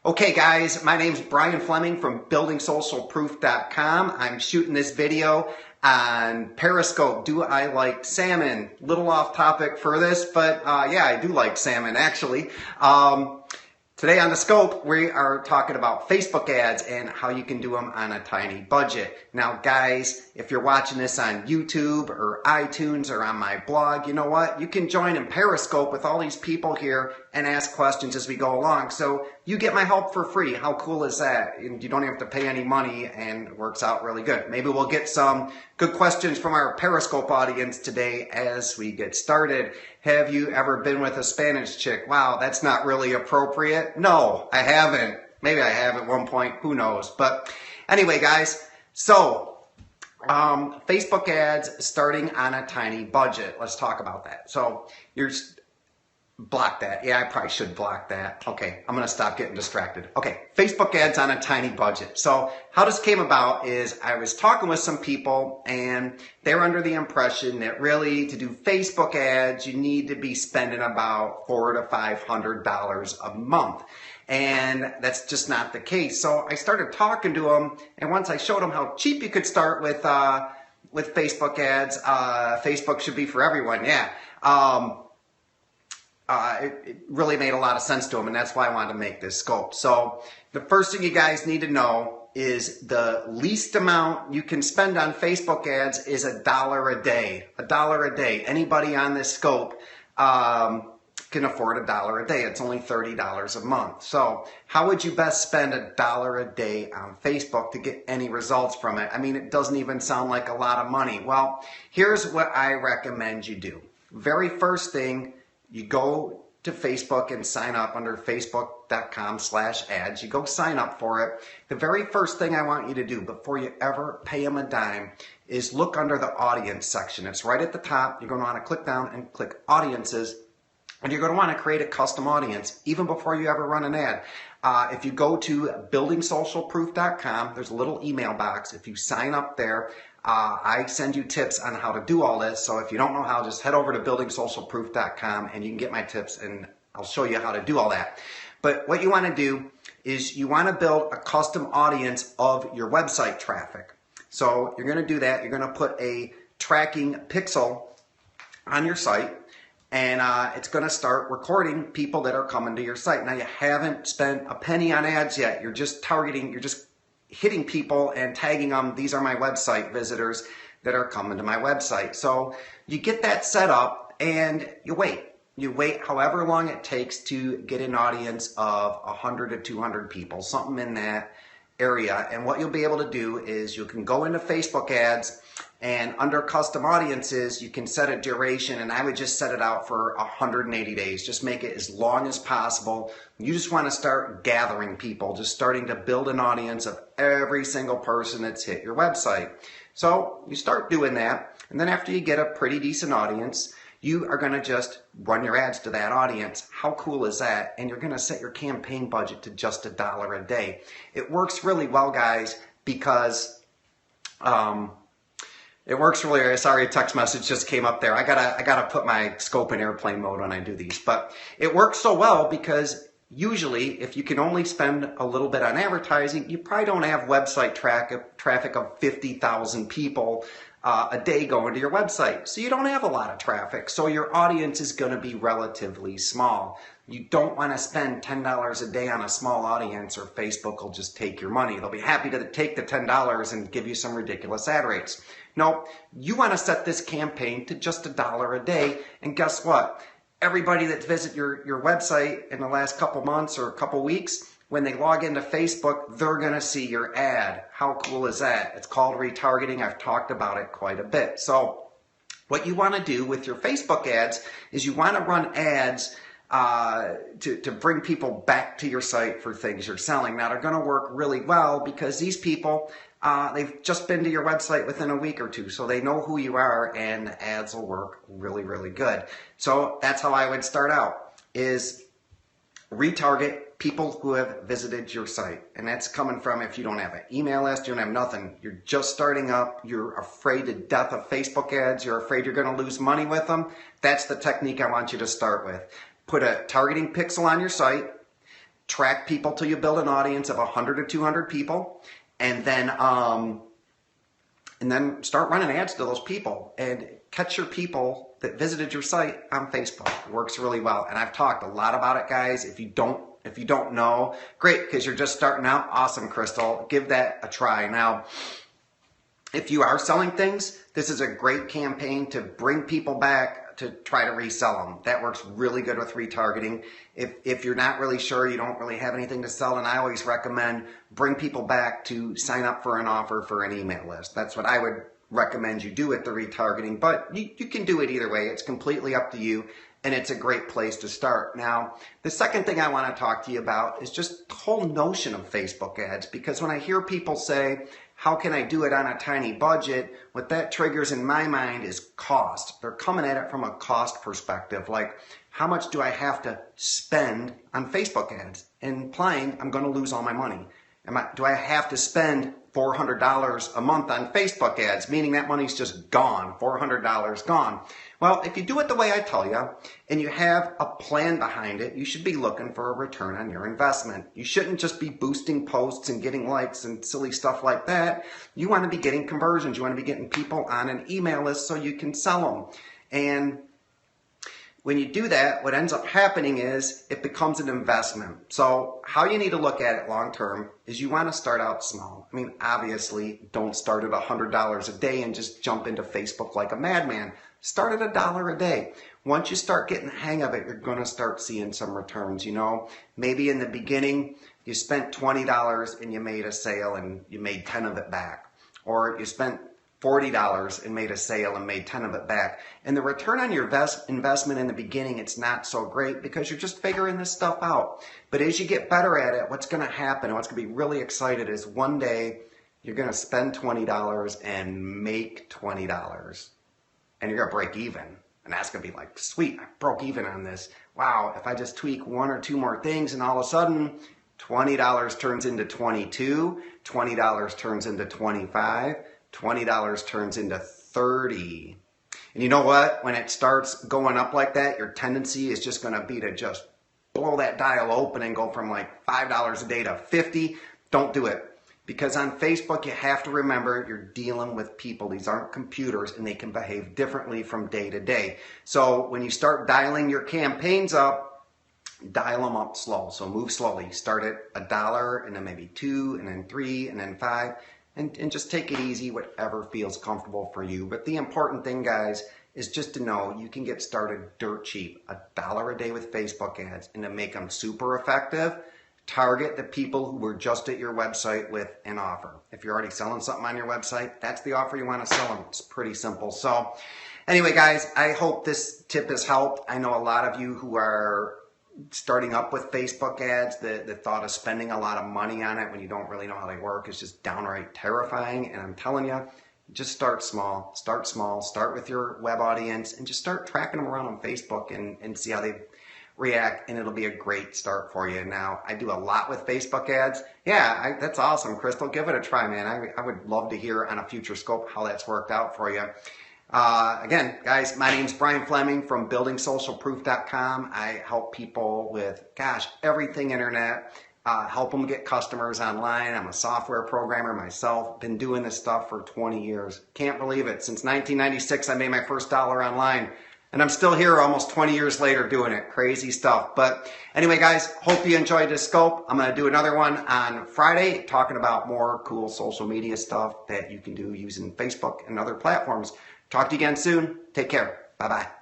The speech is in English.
Okay guys, my name's Brian Fleming from buildingsocialproof.com. I'm shooting this video on Periscope. Do I like salmon? Little off topic for this, but yeah, I do like salmon actually. Today on the scope, we are talking about Facebook ads and how you can do them on a tiny budget. Now guys, if you're watching this on YouTube or iTunes or on my blog, you know what? You can join in Periscope with all these people here and ask questions as we go along. So you get my help for free. How cool is that? And you don't have to pay any money and it works out really good. Maybe we'll get some good questions from our Periscope audience today as we get started. Have you ever been with a Spanish chick? Wow, that's not really appropriate. No, I haven't. Maybe I have at one point. Who knows? But anyway, guys, so Facebook ads starting on a tiny budget. Let's talk about that. So you're block that. Yeah, I probably should block that. Okay, I'm going to stop getting distracted. Okay, Facebook ads on a tiny budget. So how this came about is I was talking with some people and they're under the impression that really to do Facebook ads, you need to be spending about $400 to $500 a month. And that's just not the case. So I started talking to them, and once I showed them how cheap you could start with Facebook ads, Facebook should be for everyone. Yeah. It really made a lot of sense to them, and that's why I wanted to make this scope. So the first thing you guys need to know is the least amount you can spend on Facebook ads is $1 a day. $1 a day. Anybody on this scope can afford $1 a day. It's only $30 a month. So how would you best spend $1 a day on Facebook to get any results from it? I mean, it doesn't even sound like a lot of money. Well, here's what I recommend you do. Very first thing, you go to Facebook and sign up under facebook.com/ads. You go sign up for it. The very first thing I want you to do before you ever pay them a dime is look under the audience section. It's right at the top. You're going to want to click down and click audiences. And you're going to want to create a custom audience even before you ever run an ad. If you go to buildingsocialproof.com, there's a little email box. If you sign up there, I send you tips on how to do all this. So if you don't know how, just head over to buildingsocialproof.com and you can get my tips and I'll show you how to do all that. But what you want to do is you want to build a custom audience of your website traffic. So you're going to do that. You're going to put a tracking pixel on your site. And it's going to start recording people that are coming to your site. Now, you haven't spent a penny on ads yet. You're just targeting, you're just hitting people and tagging them. These are my website visitors that are coming to my website. So you get that set up and you wait. You wait however long it takes to get an audience of 100 to 200 people, something in that area. And what you'll be able to do is you can go into Facebook ads, and under custom audiences, you can set a duration, and I would just set it out for 180 days. Just make it as long as possible. You just want to start gathering people, just starting to build an audience of every single person that's hit your website. So you start doing that, and then after you get a pretty decent audience, you are going to just run your ads to that audience. How cool is that? And you're going to set your campaign budget to just $1 a day. It works really well, guys, because it works really. Sorry, a text message just came up there. I gotta put my scope in airplane mode when I do these. But it works so well because usually, if you can only spend a little bit on advertising, you probably don't have website traffic of 50,000 people a day going to your website. So you don't have a lot of traffic. So your audience is going to be relatively small. You don't want to spend $10 a day on a small audience or Facebook will just take your money. They'll be happy to take the $10 and give you some ridiculous ad rates. No, you want to set this campaign to just $1 a day. And guess what? Everybody that visits your website in the last couple months or a couple weeks, when they log into Facebook, they're going to see your ad. How cool is that? It's called retargeting. I've talked about it quite a bit. So what you want to do with your Facebook ads is you want to run ads to bring people back to your site for things you're selling. Now, they're going to work really well because these people, they've just been to your website within a week or two, so they know who you are, and the ads will work really, really good. So that's how I would start out, is retarget people who have visited your site. And that's coming from if you don't have an email list, you don't have nothing. You're just starting up. You're afraid to death of Facebook ads. You're afraid you're going to lose money with them. That's the technique I want you to start with. Put a targeting pixel on your site. track people till you build an audience of 100 to 200 people, and then start running ads to those people and catch your people that visited your site on Facebook. It works really well, and I've talked a lot about it, guys. If you don't know, great, because you're just starting out. Awesome, Crystal. Give that a try. Now, if you are selling things, this is a great campaign to bring people back to try to resell them. That works really good with retargeting. If you're not really sure, you don't really have anything to sell, and I always recommend bring people back to sign up for an offer for an email list. That's what I would recommend you do with the retargeting, but you can do it either way. It's completely up to you, and it's a great place to start. Now, the second thing I want to talk to you about is just the whole notion of Facebook ads, because when I hear people say, how can I do it on a tiny budget? What that triggers in my mind is cost. They're coming at it from a cost perspective, like how much do I have to spend on Facebook ads? Implying I'm going to lose all my money. Do I have to spend $400 a month on Facebook ads, meaning that money's just gone, $400 gone? Well, if you do it the way I tell you, and you have a plan behind it, you should be looking for a return on your investment. You shouldn't just be boosting posts and getting likes and silly stuff like that. You want to be getting conversions. You want to be getting people on an email list so you can sell them. And when you do that, what ends up happening is it becomes an investment. So how you need to look at it long term is you want to start out small. I mean, obviously, don't start at $100 a day and just jump into Facebook like a madman. Start at $1 a day. Once you start getting the hang of it, you're going to start seeing some returns. You know, maybe in the beginning, you spent $20 and you made a sale and you made 10 of it back. Or you spent $40 and made a sale and made 10 of it back. And the return on your investment in the beginning, it's not so great because you're just figuring this stuff out. But as you get better at it, what's going to happen, and what's going to be really excited is one day you're going to spend $20 and make $20. And you're going to break even. And that's going to be like, sweet, I broke even on this. Wow, if I just tweak one or two more things and all of a sudden $20 turns into $22, $20 turns into $25, $20 turns into $30. And you know what? When it starts going up like that, your tendency is just going to be to just blow that dial open and go from like $5 a day to $50. Don't do it. Because on Facebook, you have to remember you're dealing with people. These aren't computers, and they can behave differently from day to day. So when you start dialing your campaigns up, dial them up slow. So move slowly. Start at $1, and then maybe $2, and then $3, and then $5. And just take it easy, whatever feels comfortable for you. But the important thing, guys, is just to know you can get started dirt cheap, $1 a day with Facebook ads, and to make them super effective, target the people who were just at your website with an offer. If you're already selling something on your website, that's the offer you want to sell them. It's pretty simple. So anyway, guys, I hope this tip has helped. I know a lot of you who are starting up with Facebook ads, the thought of spending a lot of money on it when you don't really know how they work is just downright terrifying. And I'm telling you, just start small, start with your web audience and just start tracking them around on Facebook and see how they react, and it'll be a great start for you. Now, I do a lot with Facebook ads. Yeah, that's awesome, Crystal. Give it a try, man. I would love to hear on a future scope how that's worked out for you. Again, guys, my name's Brian Fleming from buildingsocialproof.com. I help people with, everything internet, help them get customers online. I'm a software programmer myself. Been doing this stuff for 20 years. Can't believe it. Since 1996, I made my first dollar online. And I'm still here almost 20 years later doing it. Crazy stuff. But anyway, guys, hope you enjoyed this scope. I'm going to do another one on Friday talking about more cool social media stuff that you can do using Facebook and other platforms. Talk to you again soon. Take care. Bye-bye.